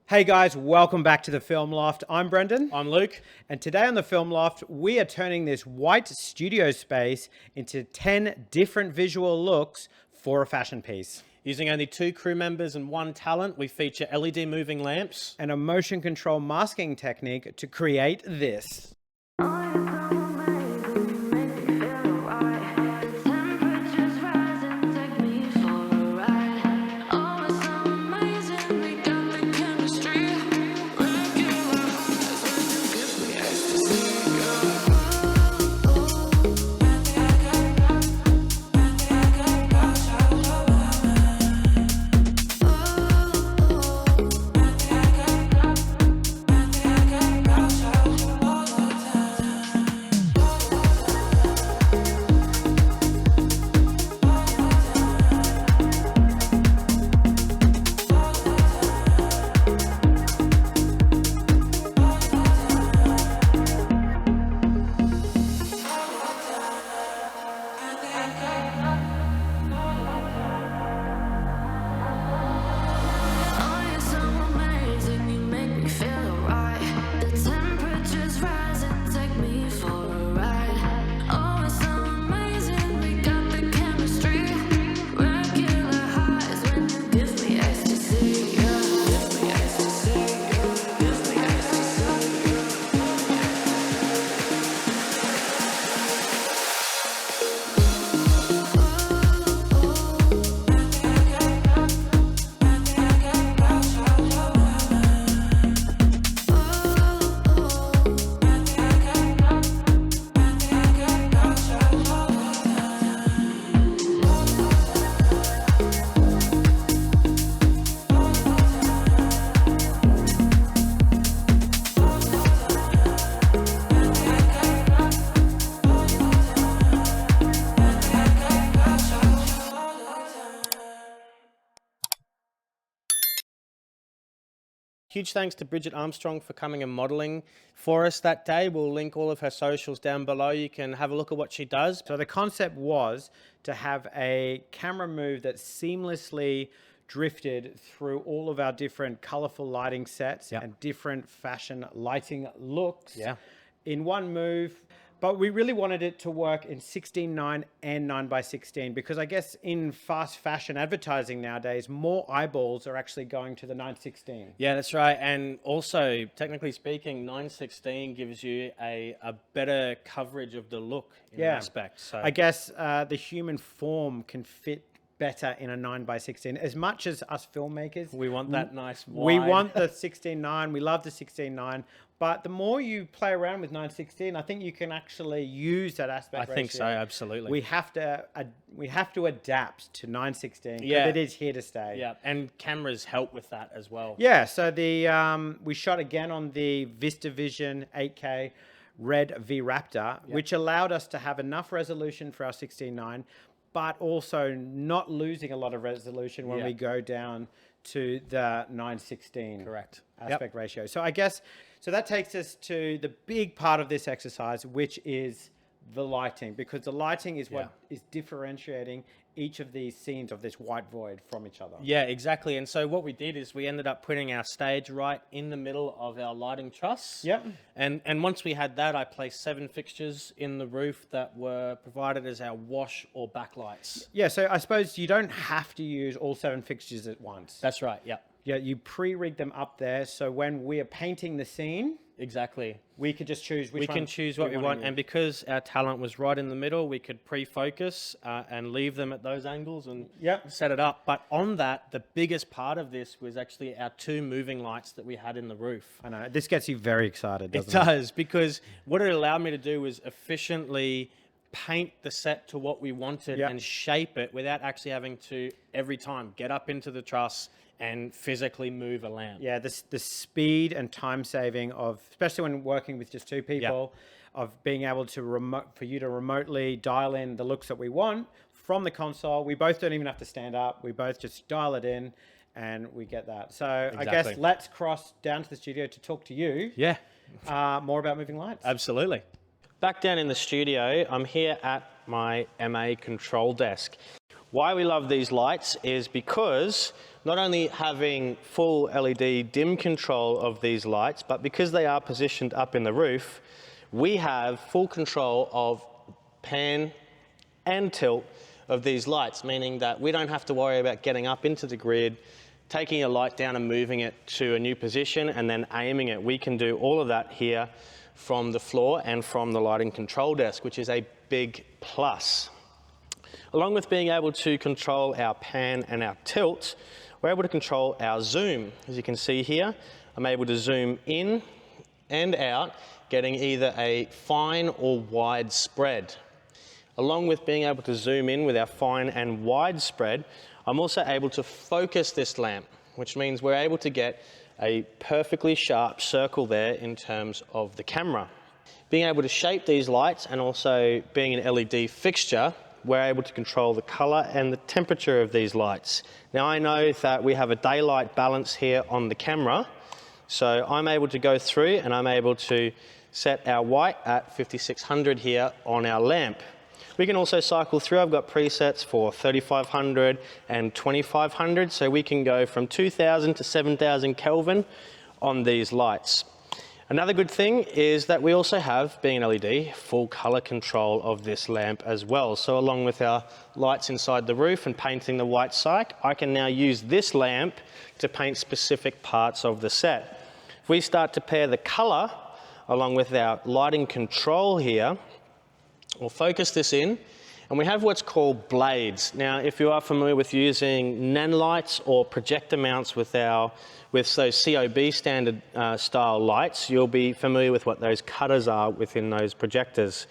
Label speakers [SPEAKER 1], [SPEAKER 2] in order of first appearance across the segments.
[SPEAKER 1] Hey guys, welcome back to the Film Loft. I'm Brendan.
[SPEAKER 2] I'm Luke.
[SPEAKER 1] And today on the Film Loft, we are turning this white studio space into 10 different visual looks for a fashion piece.
[SPEAKER 2] Using only 2 crew members and 1 talent, we feature LED moving lamps
[SPEAKER 1] and a motion control masking technique to create this.
[SPEAKER 2] Huge thanks to Bridget Armstrong for coming and modelling for us that day. We'll link all of her socials down below. You can have a look at what she does.
[SPEAKER 1] So the concept was to have a camera move that seamlessly drifted through all of our different colourful lighting sets and different fashion lighting looks in one move. But we really wanted it to work in 16:9 and 9:16 because I guess in fast fashion advertising nowadays, more eyeballs are actually going to the 9:16.
[SPEAKER 2] Yeah, that's right. And also, technically speaking, 9:16 gives you a better coverage of the look in that aspect. So
[SPEAKER 1] I guess the human form can fit better in a 9:16. As much as us filmmakers,
[SPEAKER 2] we want that nice wide.
[SPEAKER 1] We want the 16:9. We love the 16:9. But the more you play around with 9:16, I think you can actually use that aspect ratio.
[SPEAKER 2] I think so, absolutely.
[SPEAKER 1] We have to adapt to 9:16 because it is here to stay.
[SPEAKER 2] Yeah, and cameras help with that as well.
[SPEAKER 1] Yeah, so we shot again on the VistaVision 8K Red V Raptor, which allowed us to have enough resolution for our 16:9, but also not losing a lot of resolution when we go down to the 9:16
[SPEAKER 2] correct
[SPEAKER 1] aspect ratio. So I guess, so that takes us to the big part of this exercise, which is the lighting, because the lighting is what is differentiating each of these scenes of this white void from each other.
[SPEAKER 2] Yeah, exactly. And so what we did is we ended up putting our stage right in the middle of our lighting truss.
[SPEAKER 1] Yep.
[SPEAKER 2] And once we had that, I placed 7 fixtures in the roof that were provided as our wash or backlights.
[SPEAKER 1] Yeah, so I suppose you don't have to use all 7 fixtures at once.
[SPEAKER 2] That's right, yeah.
[SPEAKER 1] Yeah, you pre-rig them up there, so when we are painting the scene,
[SPEAKER 2] exactly,
[SPEAKER 1] we could just choose which one.
[SPEAKER 2] We can choose what we want, and because our talent was right in the middle, we could pre-focus and leave them at those angles and set it up. But on that, the biggest part of this was actually our 2 moving lights that we had in the roof.
[SPEAKER 1] I know, this gets you very excited, doesn't
[SPEAKER 2] it? It does, because what it allowed me to do was efficiently paint the set to what we wanted and shape it without actually having to, every time, get up into the truss and physically move a lamp.
[SPEAKER 1] Yeah, the speed and time saving of, especially when working with just 2 people, of being able to for you to remotely dial in the looks that we want from the console. We both don't even have to stand up. We both just dial it in and we get that. So I guess let's cross down to the studio to talk to you.
[SPEAKER 2] Yeah.
[SPEAKER 1] More about moving lights.
[SPEAKER 2] Absolutely. Back down in the studio, I'm here at my MA control desk. Why we love these lights is because not only having full LED dim control of these lights, but because they are positioned up in the roof, we have full control of pan and tilt of these lights, meaning that we don't have to worry about getting up into the grid, taking a light down and moving it to a new position and then aiming it. We can do all of that here from the floor and from the lighting control desk, which is a big plus. Along with being able to control our pan and our tilt, we're able to control our zoom. As you can see here, I'm able to zoom in and out, getting either a fine or wide spread. Along with being able to zoom in with our fine and wide spread, I'm also able to focus this lamp, which means we're able to get a perfectly sharp circle there in terms of the camera. Being able to shape these lights and also being an LED fixture, we're able to control the color and the temperature of these lights. Now I know that we have a daylight balance here on the camera, so I'm able to go through and I'm able to set our white at 5600 here on our lamp. We can also cycle through. I've got presets for 3500 and 2500, so we can go from 2000 to 7000 Kelvin on these lights. Another good thing is that we also have, being an LED, full color control of this lamp as well. So along with our lights inside the roof and painting the white cyc, I can now use this lamp to paint specific parts of the set. If we start to pair the color along with our lighting control here, we'll focus this in, and we have what's called blades. Now, if you are familiar with using nanlights or projector mounts with those COB standard style lights, you'll be familiar with what those cutters are within those projectors.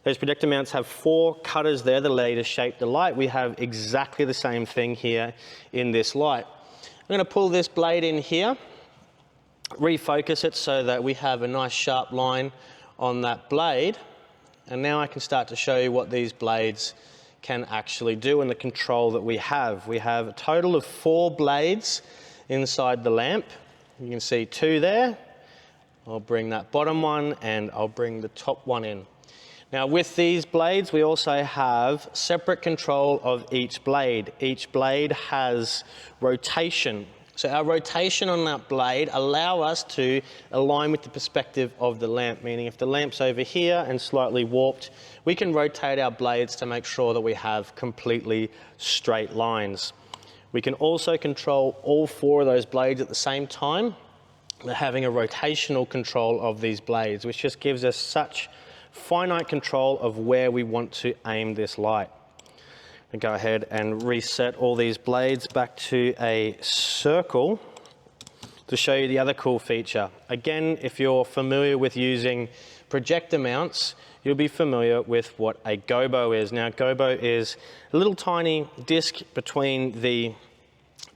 [SPEAKER 2] Those projector mounts have 4 cutters there that allow you to shape the light. We have exactly the same thing here in this light. I'm going to pull this blade in here, refocus it so that we have a nice sharp line on that blade. And now I can start to show you what these blades can actually do and the control that we have. We have a total of 4 blades inside the lamp. You can see 2 there. I'll bring that bottom one and I'll bring the top one in. Now with these blades, we also have separate control of each blade. Each blade has rotation. So our rotation on that blade allow us to align with the perspective of the lamp, meaning if the lamp's over here and slightly warped, we can rotate our blades to make sure that we have completely straight lines. We can also control all 4 of those blades at the same time. We're having a rotational control of these blades, which just gives us such finite control of where we want to aim this light. And go ahead and reset all these blades back to a circle to show you the other cool feature. Again, if you're familiar with using projector mounts, you'll be familiar with what a gobo is. Now, gobo is a little tiny disc between the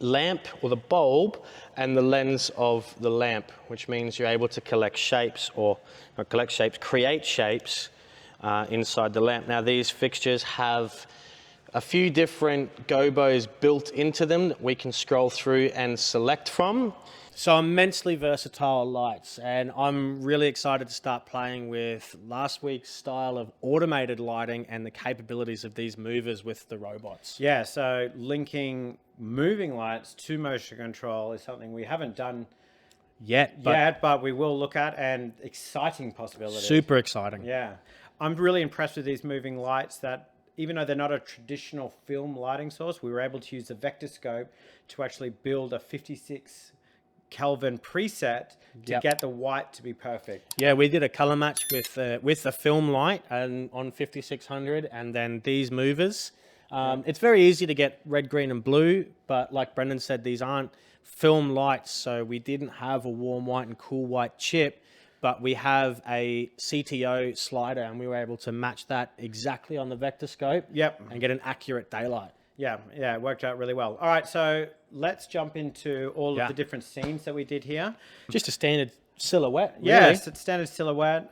[SPEAKER 2] lamp or the bulb and the lens of the lamp, which means you're able to collect shapes, or not collect shapes, create shapes inside the lamp. Now, these fixtures have a few different gobos built into them that we can scroll through and select from. So immensely versatile lights, and I'm really excited to start playing with last week's style of automated lighting and the capabilities of these movers with the robots.
[SPEAKER 1] Yeah, so linking moving lights to motion control is something we haven't done yet, but we will look at, and exciting possibilities.
[SPEAKER 2] Super exciting.
[SPEAKER 1] Yeah. I'm really impressed with these moving lights that, even though they're not a traditional film lighting source, we were able to use the vector scope to actually build a 56 Kelvin preset to get the white to be perfect.
[SPEAKER 2] Yeah, we did a color match with the film light and on 5600, and then these movers. It's very easy to get red, green, and blue, but like Brendan said, these aren't film lights, so we didn't have a warm white and cool white chip. But we have a CTO slider, and we were able to match that exactly on the vector scope.
[SPEAKER 1] Yep.
[SPEAKER 2] And get an accurate daylight.
[SPEAKER 1] Yeah, it worked out really well. All right, so let's jump into all of the different scenes that we did here.
[SPEAKER 2] Just a standard silhouette, really.
[SPEAKER 1] Yes, it's standard silhouette.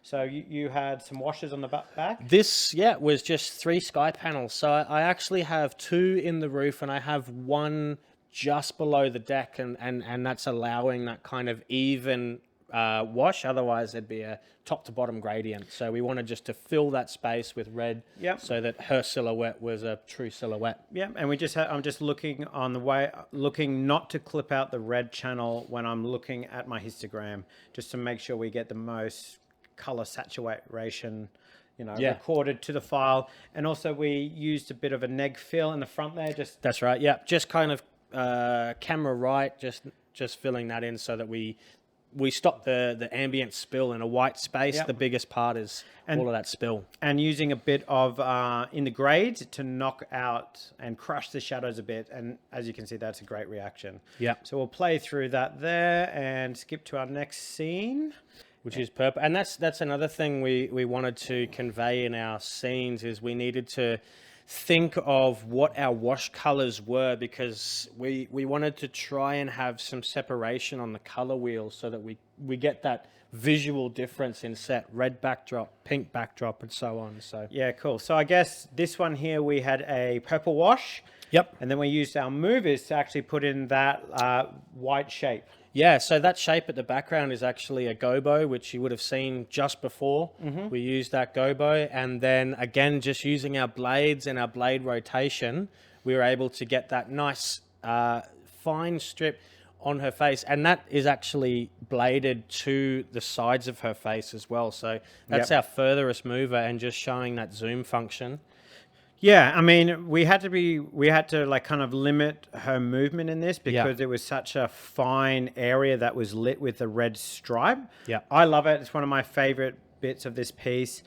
[SPEAKER 1] So you had some washers on the back?
[SPEAKER 2] This, was just 3 sky panels. So I actually have 2 in the roof, and I have 1 just below the deck, and that's allowing that kind of even wash. Otherwise, there'd be a top to bottom gradient. So we wanted just to fill that space with red, so that her silhouette was a true silhouette.
[SPEAKER 1] Yeah, and we just I'm just looking on the way, looking not to clip out the red channel when I'm looking at my histogram, just to make sure we get the most color saturation, recorded to the file. And also we used a bit of a neg fill in the front there.
[SPEAKER 2] That's right. Yeah, just kind of camera right, just filling that in so that we stop the ambient spill in a white space. The biggest part is all of that spill.
[SPEAKER 1] And using a bit of in the grade to knock out and crush the shadows a bit. And as you can see, that's a great reaction.
[SPEAKER 2] Yeah.
[SPEAKER 1] So we'll play through that there and skip to our next scene.
[SPEAKER 2] Which is purple. And that's another thing we wanted to convey in our scenes, is we needed to think of what our wash colors were, because we wanted to try and have some separation on the color wheel so that we get that visual difference in set: red backdrop, pink backdrop, and so on. So
[SPEAKER 1] yeah, cool. So I guess this one here, we had a purple wash.
[SPEAKER 2] Yep.
[SPEAKER 1] And then we used our movers to actually put in that white shape.
[SPEAKER 2] Yeah, so that shape at the background is actually a gobo, which you would have seen just before. We used that gobo, and then again, just using our blades and our blade rotation, we were able to get that nice fine strip on her face, and that is actually bladed to the sides of her face as well. So that's our furthest mover, and just showing that zoom function.
[SPEAKER 1] Yeah, I mean, we had to like kind of limit her movement in this because it was such a fine area that was lit with a red stripe.
[SPEAKER 2] Yeah.
[SPEAKER 1] I love it. It's one of my favorite bits of this piece.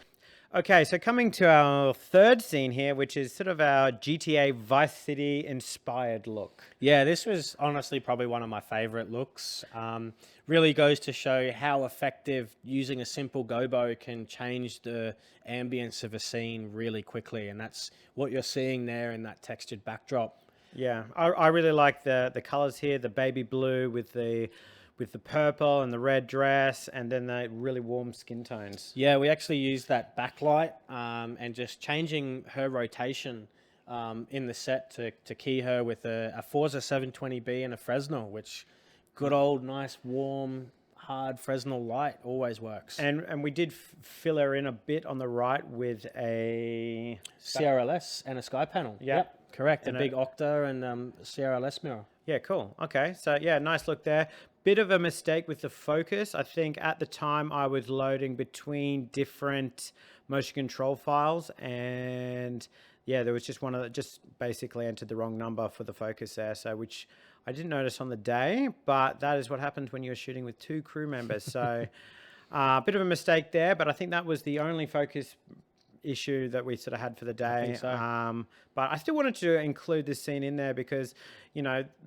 [SPEAKER 1] Okay, so coming to our third scene here, which is sort of our GTA Vice City inspired look.
[SPEAKER 2] Yeah, this was honestly probably one of my favorite looks. Really goes to show how effective using a simple gobo can change the ambience of a scene really quickly. And that's what you're seeing there in that textured backdrop.
[SPEAKER 1] Yeah, I really like the colors here, the baby blue with the purple and the red dress, and then the really warm skin tones.
[SPEAKER 2] Yeah, we actually used that backlight and just changing her rotation in the set to key her with a Forza 720B and a Fresnel, which good old nice warm hard Fresnel light always works.
[SPEAKER 1] And we did fill her in a bit on the right with a
[SPEAKER 2] CRLS and a sky panel. Yep, correct. And a big Octa and CRLS mirror.
[SPEAKER 1] Yeah, cool. Okay, so yeah, nice look there. Bit of a mistake with the focus. I think at the time I was loading between different motion control files, and yeah, there was just one that just basically entered the wrong number for the focus there. So which I didn't notice on the day, but that is what happens when you're shooting with two crew members. So a bit of a mistake there, but I think that was the only focus issue that we sort of had for the day.
[SPEAKER 2] I think so.
[SPEAKER 1] But I still wanted to include this scene in there because,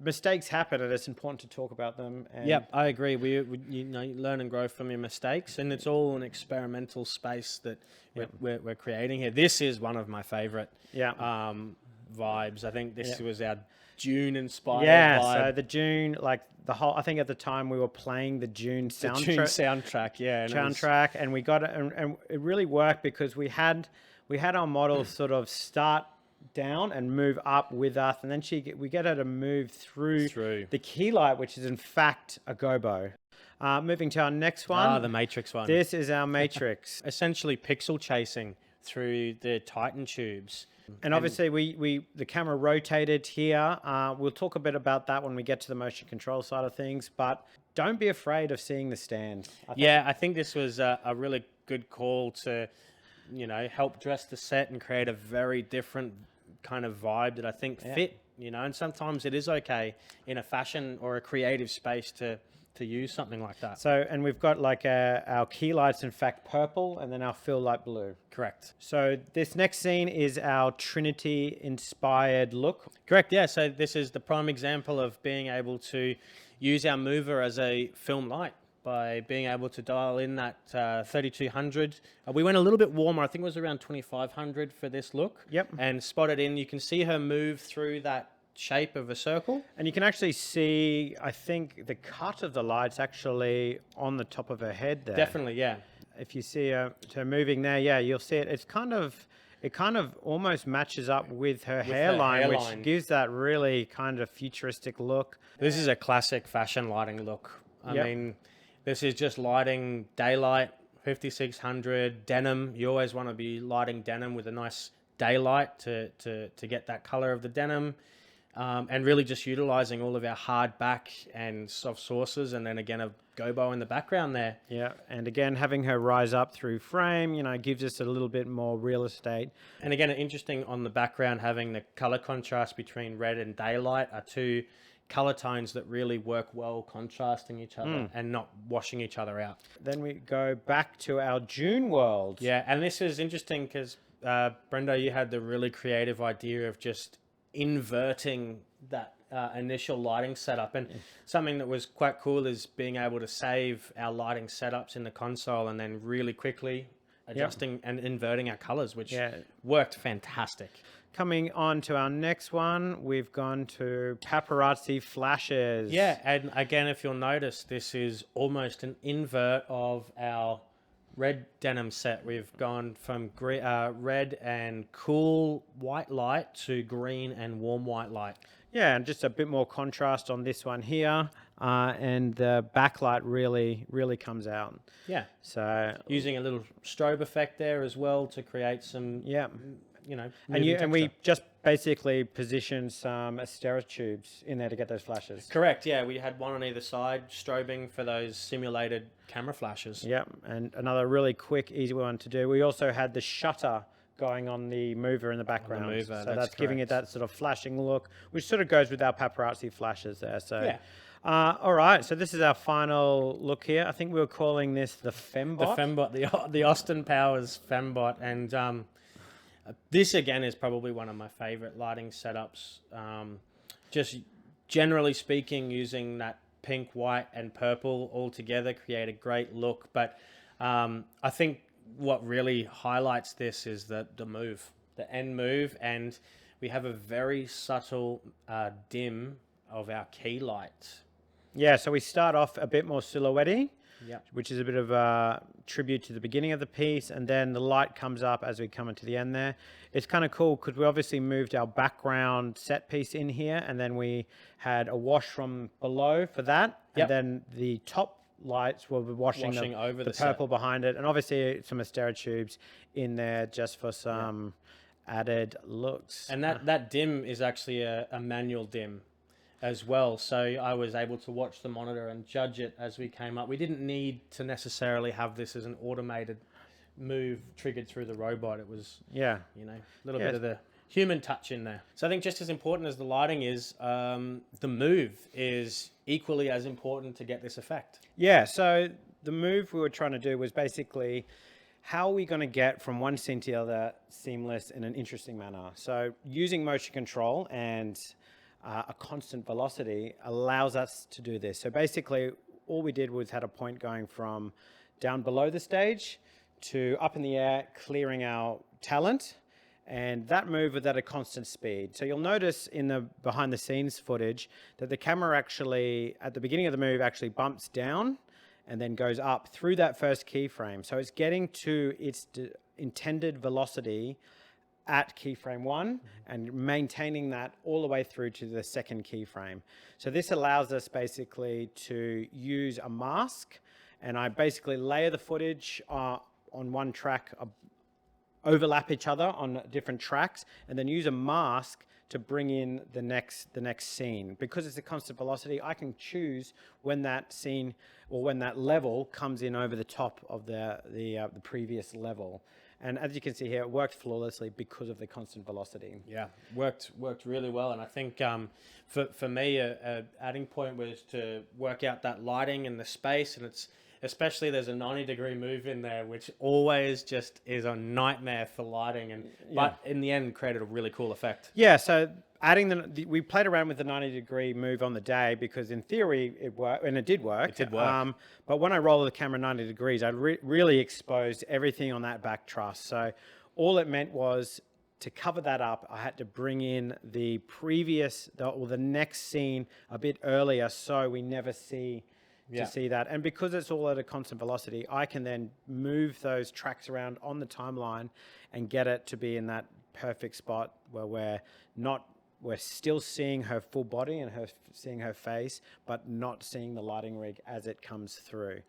[SPEAKER 1] mistakes happen and it's important to talk about them. And
[SPEAKER 2] yeah, I agree. We you learn and grow from your mistakes, and it's all an experimental space that we're creating here. This is one of my favorite vibes. I think this was our Dune inspired vibe.
[SPEAKER 1] So the Dune, like the whole, I think at the time we were playing the Dune soundtrack.
[SPEAKER 2] The Dune soundtrack, yeah.
[SPEAKER 1] Soundtrack, and we got it, and it really worked because we had our model sort of start down and move up with us, and then we get her to move through the key light, which is in fact a gobo. Moving to our next one.
[SPEAKER 2] The Matrix one.
[SPEAKER 1] This is our Matrix.
[SPEAKER 2] Essentially pixel chasing through the Titan tubes.
[SPEAKER 1] And obviously the camera rotated here. We'll talk a bit about that when we get to the motion control side of things, but don't be afraid of seeing the stand.
[SPEAKER 2] I think this was a really good call to, help dress the set and create a very different kind of vibe that I think fit, and sometimes it is okay in a fashion or a creative space to use something like that.
[SPEAKER 1] So, and we've got like our key lights, in fact, purple, and then our fill light blue.
[SPEAKER 2] Correct.
[SPEAKER 1] So this next scene is our Trinity inspired look.
[SPEAKER 2] Correct. Yeah. So this is the prime example of being able to use our mover as a film light by being able to dial in that 3200. We went a little bit warmer. I think it was around 2500 for this look.
[SPEAKER 1] Yep.
[SPEAKER 2] And spot it in. You can see her move through that shape of a circle,
[SPEAKER 1] and you can actually see, I think, the cut of the lights actually on the top of her head there.
[SPEAKER 2] Definitely, yeah.
[SPEAKER 1] If you see her moving there, you'll see it. It kind of almost matches up with her hairline, which gives that really kind of futuristic look.
[SPEAKER 2] This is a classic fashion lighting look. I mean, This is just lighting daylight, 5600 denim. You always want to be lighting denim with a nice daylight to get that color of the denim. And really just utilizing all of our hard back and soft sources, and then again a gobo in the background there.
[SPEAKER 1] Yeah, and again having her rise up through frame, you know, gives us a little bit more real estate.
[SPEAKER 2] And again, interesting on the background, having the color contrast between red and daylight are two color tones that really work well contrasting each other and not washing each other out.
[SPEAKER 1] Then we go back to our June world.
[SPEAKER 2] Yeah, and this is interesting because Brendo, you had the really creative idea of just inverting that initial lighting setup, and something that was quite cool is being able to save our lighting setups in the console and then really quickly adjusting and inverting our colors, which worked fantastic.
[SPEAKER 1] Coming on to our next one, we've gone to paparazzi flashes.
[SPEAKER 2] Yeah, and again, if you'll notice, this is almost an invert of our red denim set. We've gone from red and cool white light to green and warm white light.
[SPEAKER 1] Yeah, and just a bit more contrast on this one here, and the backlight really comes out.
[SPEAKER 2] Yeah.
[SPEAKER 1] So
[SPEAKER 2] using a little strobe effect there as well to create some, you know,
[SPEAKER 1] and we just basically positioned some Astera tubes in there to get those flashes.
[SPEAKER 2] Correct. Yeah, we had one on either side, strobing for those simulated camera flashes.
[SPEAKER 1] Yep, and another really quick, easy one to do. We also had the shutter going on the mover in the background.
[SPEAKER 2] The mover,
[SPEAKER 1] so that's giving it that sort of flashing look, which sort of goes with our paparazzi flashes there. So, all right. So this is our final look here. I think we were calling this the Fembot.
[SPEAKER 2] The Fembot, the Austin Powers Fembot, and this again is probably one of my favorite lighting setups. Just generally speaking, using that pink, white, and purple all together create a great look. But I think what really highlights this is the move, the end move, and we have a very subtle dim of our key light.
[SPEAKER 1] Yeah, so we start off a bit more silhouette-y,
[SPEAKER 2] Yep.
[SPEAKER 1] which is a bit of a tribute to the beginning of the piece, and then the light comes up as we come into the end there. It's kind of cool because we obviously moved our background set piece in here, and then we had a wash from below for that, and then the top lights will be washing over the purple
[SPEAKER 2] set
[SPEAKER 1] behind it, and obviously some Astera tubes in there just for some added looks.
[SPEAKER 2] And that dim is actually a manual dim as well, so I was able to watch the monitor and judge it as we came up. We didn't need to necessarily have this as an automated move triggered through the robot. It was, you know, a little bit of the human touch in there. So I think just as important as the lighting is, the move is equally as important to get this effect.
[SPEAKER 1] Yeah, so the move we were trying to do was basically how are we going to get from one scene to the other seamless in an interesting manner. So using motion control and a constant velocity allows us to do this. So basically all we did was had a point going from down below the stage to up in the air, clearing our talent. And that move was at a constant speed. So you'll notice in the behind the scenes footage that the camera actually, at the beginning of the move, actually bumps down and then goes up through that first keyframe. So it's getting to its intended velocity at keyframe 1 and maintaining that all the way through to the second keyframe. So this allows us basically to use a mask, and I basically layer the footage on one track, overlap each other on different tracks, and then use a mask to bring in the next scene. Because it's a constant velocity, I can choose when that scene or when that level comes in over the top of the previous level. And as you can see here, it worked flawlessly because of the constant velocity.
[SPEAKER 2] Yeah, worked really well. And I think for me, a adding point was to work out that lighting and the space, and it's especially there's a 90-degree move in there, which always just is a nightmare for lighting, and but in the end created a really cool effect.
[SPEAKER 1] Yeah, so adding we played around with the 90-degree move on the day because in theory it worked, and it did work.
[SPEAKER 2] It did work.
[SPEAKER 1] But when I rolled the camera 90 degrees, I really exposed everything on that back truss. So all it meant was to cover that up, I had to bring in the the next scene a bit earlier, so we never see that. And because it's all at a constant velocity, I can then move those tracks around on the timeline and get it to be in that perfect spot where we're not we're still seeing her full body and seeing her face, but not seeing the lighting rig as it comes through.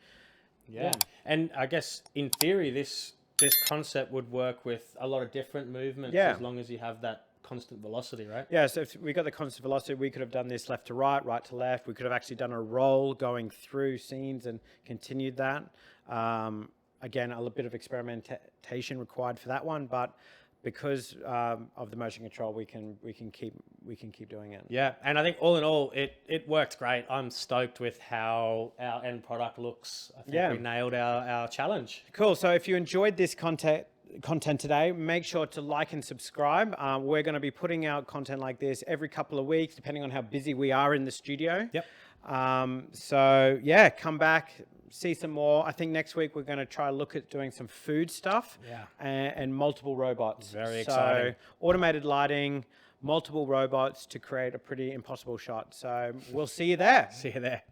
[SPEAKER 2] Yeah. And I guess in theory, this concept would work with a lot of different movements as long as you have that constant velocity, right?
[SPEAKER 1] Yeah, so if we got the constant velocity, we could have done this left to right, right to left. We could have actually done a roll going through scenes and continued that. Again, a little bit of experimentation required for that one, but because of the motion control, we can keep doing it.
[SPEAKER 2] Yeah, and I think all in all, it worked great. I'm stoked with how our end product looks. I think we nailed our challenge.
[SPEAKER 1] Cool. So if you enjoyed this content today, make sure to like and subscribe. We're going to be putting out content like this every couple of weeks, depending on how busy we are in the studio.
[SPEAKER 2] Yep.
[SPEAKER 1] So yeah, come back, see some more. I think next week we're going to try look at doing some food stuff.
[SPEAKER 2] Yeah.
[SPEAKER 1] And multiple robots.
[SPEAKER 2] Very exciting.
[SPEAKER 1] So automated lighting, multiple robots to create a pretty impossible shot. So we'll see you there.
[SPEAKER 2] See you there.